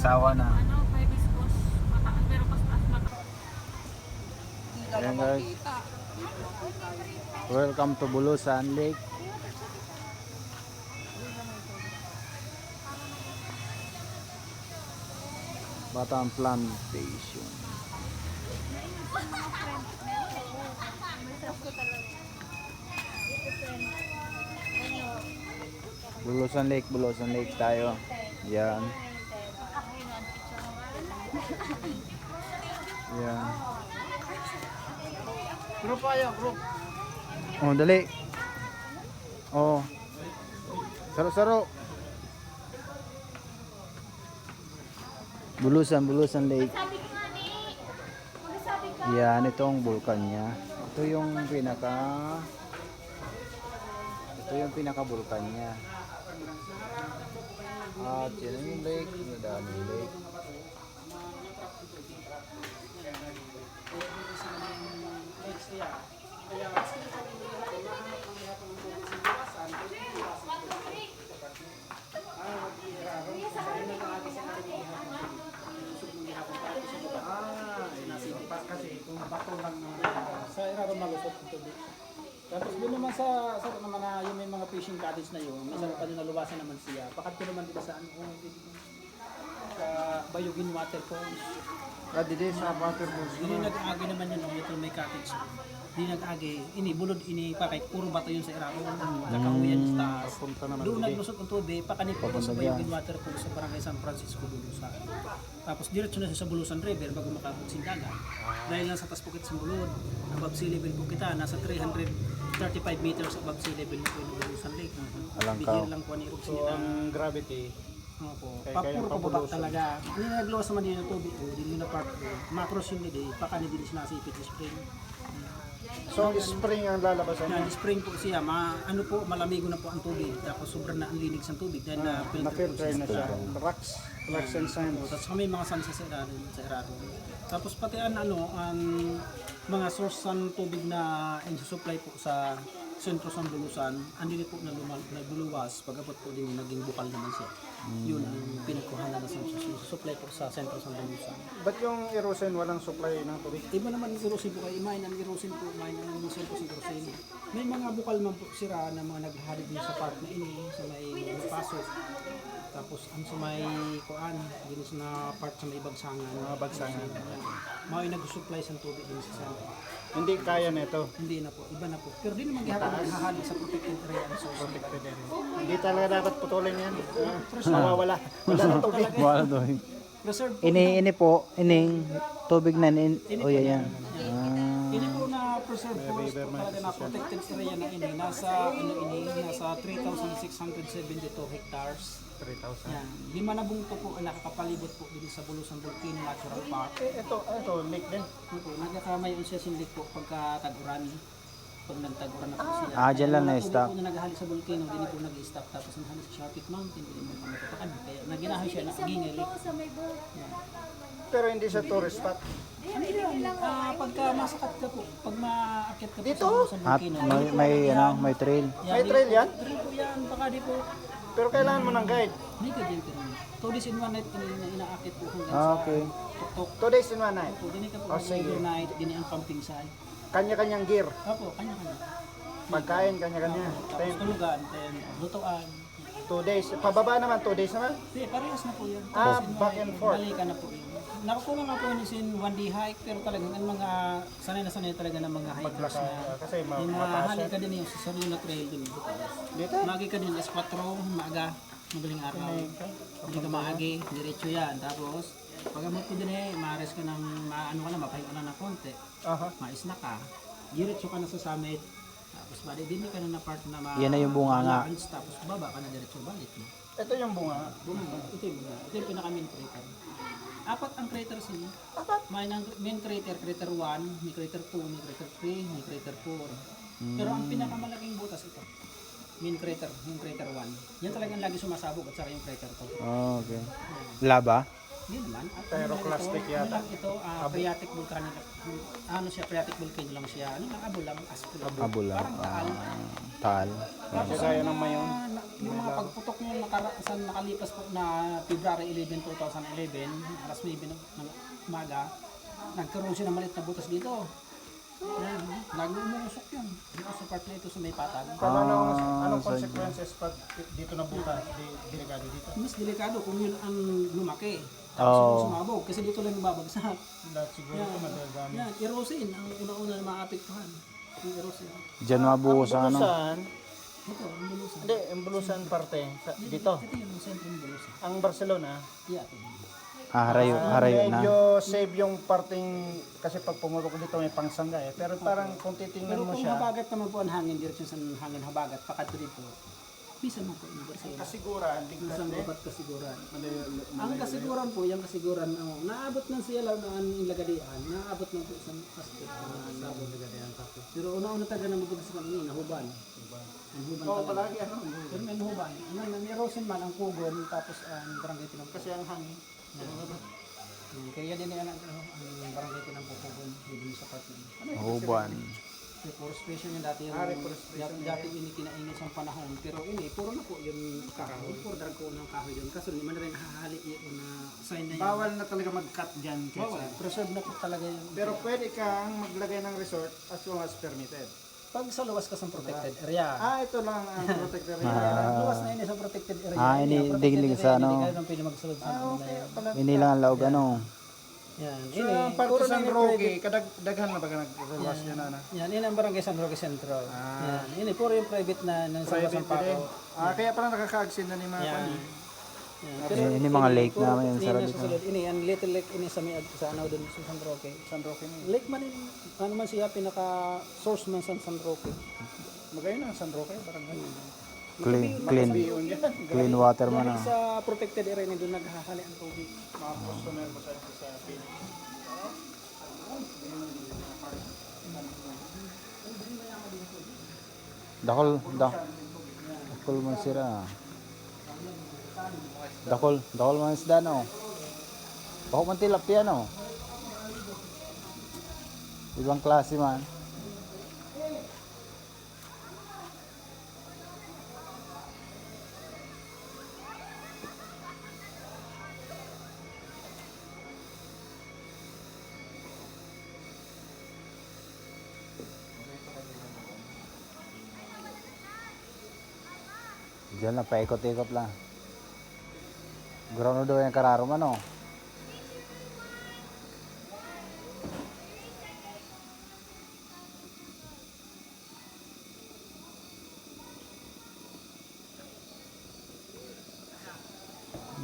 Nagsawa na. Ano, hibiscus. Mataas, pero mas taas mataas. Ayan guys. Welcome to Bulusan Lake. Batang Plantation. Bulusan Lake tayo. Yan. Yan. Group ayo, group. Oh, dali. Oh. Saro-saro. Bulusan Lake. Yan, itong vulkan niya. Ito yung pinaka-vulkan niya. At yan yung lake, nadaan yung lake. Kasi kung bato lang sa iraro malusot ito. Tapos doon naman sa naman na yung may mga fishing cottage na yun, may sarap pa doon naluwasan naman siya. Pakat ko naman dito sa sa Bayugin Waterfalls. Dito sa Waterfalls. Hindi nag-agi naman yun, ito may cottage. Hindi nag-agi, bulod, pakay, puro bato yun sa iraro. Nakahuyan yung taas. Doon naglusot ang tubig, pakanip po sa Bayugin Waterfalls sa Barangay San Francisco, Bulusan. Tapos diretso na siya sa Bulusan River bago makabot sa dagat. Dahil nasa taas Bukit Simbulod, above sea level po kita, nasa 335 meters above sea level na po yung Bulusan Lake. Bigyan lang po ni Roxy ang gravity. Opo. Kaya Puro pababa talaga. Hindi nagluwas naman din yung tubig. Hindi na part ko. Macros yun din. Paka hindi din sinasipit yung spring. So spring ang lalabasan Yan, niya. spring po siya. Malamigo na po ang tubig. Tapos sobrang na ang linig sa tubig. Dahil Na-filter na siya. Rocks and sands. Tapos kami mga sansa sa irado. Tapos pati ang mga source ng tubig na supply po sa sentro sa Bulusan, andito po nagluwas, pagkapot po din naging bukal naman siya. Yun ang pinagkuhan na supply po sa sentro sa Bulusan. Ba't yung erosion walang supply ng tubig? Iba naman ang erosin po kayo, imahin ang erosin po, imahin ang musel po si erosin. May mga bukal man po sira na mga naghahalid din sa park na ini, sa may pasok. Tapos ang sa may kuan, dinis na part sa may bagsangan. Mga bagsangan. Mga nag-supply sa tubig din sa sentro. Hindi kaya nito. Hindi na po, iba na po. Pero di naman gihahali sa protected area and source. Protected area. Hindi talaga dapat putulin yan. Mawawala. Wala na tubig. Wala doon. Reserve po. Ini po, ining tubig na yan. Ini po na preserve forest po talaga na protected area na ini. Nasa 3,672 hectares. 3,000. Yan. 5 na bungto po ang nakakapalibot po din sa Bulusan Volcano Natural Park. Ito, lake din. Nagkakamayon siya sinlik po pagka tag-uran. Pag nagtag-uran na po siya. Dyan lang na-stop. Kung naghali sa volcano, din po nag-stop. Tapos naghali sa Shawkit Mountain, din mo pa matutukan. Kaya naginahan siya na gingay lake. Pero hindi siya tourist spot. Pagka masakat ka po, pag maakit ka po Dito? sa At volcano. may trail. May trail yan? Trail po yan, baka di po. Pero kailangan mo ng guide. Hindi ka din pero. 2 days in 1 night inaakit po hanggang Okay. sa tuktok. 2 days in 1 night. Po, dini ka po Oh, sige. overnight, dini ang camping site. Kanya-kanyang gear. Opo, kanya-kanya. Pagkain, kanya-kanya. Tapos tulugan, then lutuan. 2 days. Pababa naman, 2 days naman. Hindi, parehas na po yan. Ah, Tapos back and forth. Balikan na po yun. Nakukuha nga po yun sin 1-day hike, pero talagang ang mga sanay na talaga ng mga hikers na Kasi yung mga mataas halik yan. ka din yung sa Saruna Trail din. Dito? Magi ka din alas 4, maaga, madaling araw. Hindi ka maagi, diretso yan. Tapos, pag amot ko din maares ka ng mapahinga ka na ng konti. Aha. Mais-na ka, diretso ka na sa summit. Tapos bali din ka na na part na Yan na yung bunganga. Tapos baba ka na diretso balik. No? Ito yung bunga. Ito yung bunga. Ito yung pinaka-main crater. 4 ang craters niya. May main crater, crater 1, may crater 2, may crater 3, may crater 4. Pero ang pinakamalaking butas ito. Main crater, yung crater 1. Yan talagang lagi sumasabog at saka yung crater 2. Okay. Laba? Hindi naman. At Pyroclastic ito, yata. Ito, phreatic volcanic. Ano siya, phreatic volcano lang siya. Ano lang, abo lang, aspul. Abo lang. Parang taal. Taal. Tapos Gaya ng mayon. Yung mga pagputok nyo sa nakalipas po na February 11, 2011, alas 9 ng umaga, nagkaroon siya ng maliit na butas dito. Yan, nag-umusok yun. Dito sa part na ito sa may patag. Anong consequences pag dito na butas? Delikado dito. Mas delikado kung yun ang lumaki. Oo. Tapos yung sumabog, kasi dito lang babagsak. Lahat siguro ito madadami. Yan, erosin ang una-una na maapektuhan. Yung erosin. Diyan mabuhos ang ano. Bulusan, Ito, ang bulusan. hindi, ang bulusan parte. Dito. Ito yung sentro ng bulusan. Ang Barcelona, Yeah. Harayo na. medyo save yung parting, kasi pag pumutok dito may pangsangga eh. Pero parang kung titingnan Pero mo kung siya, habagat naman po ang hangin, direksyon sa hangin habagat, pakato dito, bisa mo po yung Barcelona. kasiguran, biglas Isang eh. dapat kasiguran. Ang kasiguran po, yung kasiguran, naabot ng siya lang ng ilagadian, naabot ng po isang aspect na sabon. Pero una-una taga na mabuti sa kanina, nahuban. Ang huban Oo, talaga. palagi ano. Pero may nahuban. Ang erosion man, ang kugon, tapos ang barangay tinang Kasi ang hangin. kaya din yan ang barangay tinang kugon, hindi sa part na. Ano yung Huban. reforestation yung dati yung dati ini kinainit sa panahon pero ini puro na po yung kahoy puro drag ko ng kahoy yun kaso hindi man rin hahali yun na sign na yun Bawal na talaga mag-cut dyan. bawal preserve na po talaga yung Pero pwede kang maglagay ng resort as long as permitted. pag sa luwas ka sa protected area Ito lang ang protected area. luwas na ini sa protected area ini protected diglig sa area, ano. hindi ka nang pwede magsulod sa ano na yun Pala. Ini lang ang laog ano. yan So, ini ang parte puro sa na ini Roque, private kadaghan na baga nag-rewas yan na. yan ini ang barangay San Roque Central yan ini puro yung private na ng San Private Paco din. Kaya pala nakaka-accident na ni mga yan pani. Ini mga lake puro naman yung ini sarap na dito. susunod. Ini ang little lake ini sa may sa ano doon sa San Roque. San Roque na. Lake man in, ano man siya pinaka source man sa San Roque. Magayon na San Roque, barangay. Clean yan. clean water man Dahil ah. sa protected area na doon naghahali ang tubig. Mga customer mo sa Pilipinas. Dakol man sira. Dakol man isda no. Bako man tilapia no. Ibang klase man. Diyan lang, paikot-ikot lang. Ground daw yung kararo man, oh.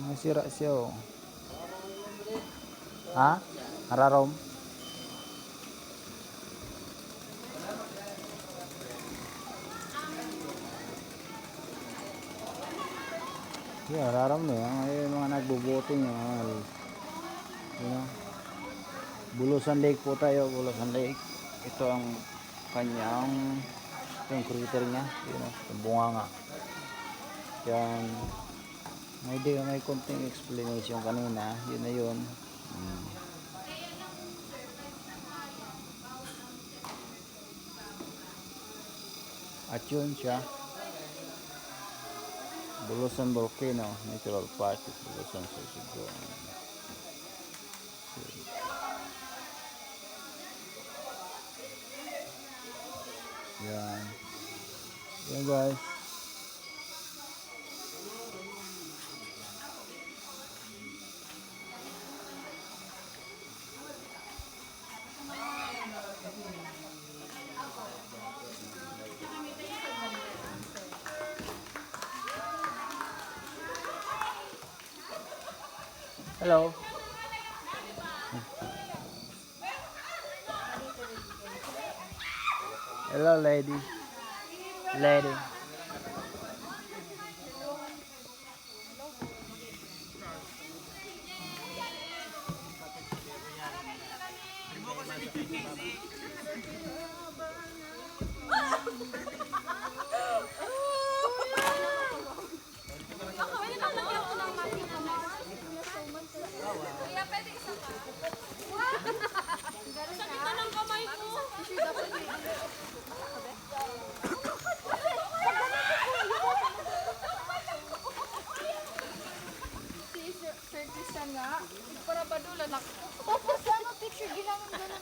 Masira siya, oh. Ha? Hararom? Yeah, hararom na yan. Yung mga nagbuboting, yung mga, you know. Bulusan Lake po tayo, Bulusan Lake. Ito ang kanyang, ito yung crater niya, you know, yung bunganga. Yan, may konting explanation kanina, yun na yun. At yun siya, Bulusan Volcano Natural Park, Bulusan Sorsogon. Yan. Yan guys. Hello. Hello, lady. Lady.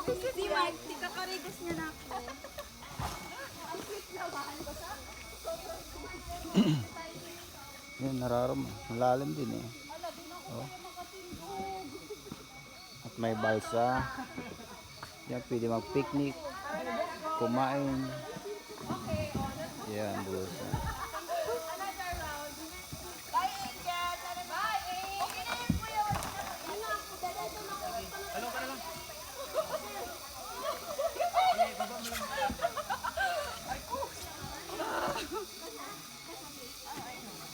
Di Mike, di kakarigas niya na ako. Yan, nararam. Malalim din eh. Oh. At may balsa. Yan, pwede mag-picnic. Kumain. Yan, bulsa.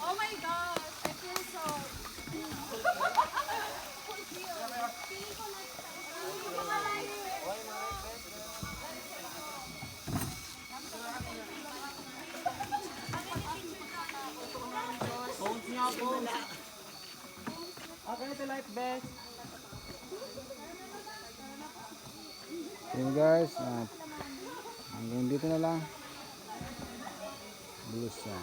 Oh my gosh, I feel so... Yun guys, hanggang dito na lang. Bulsa.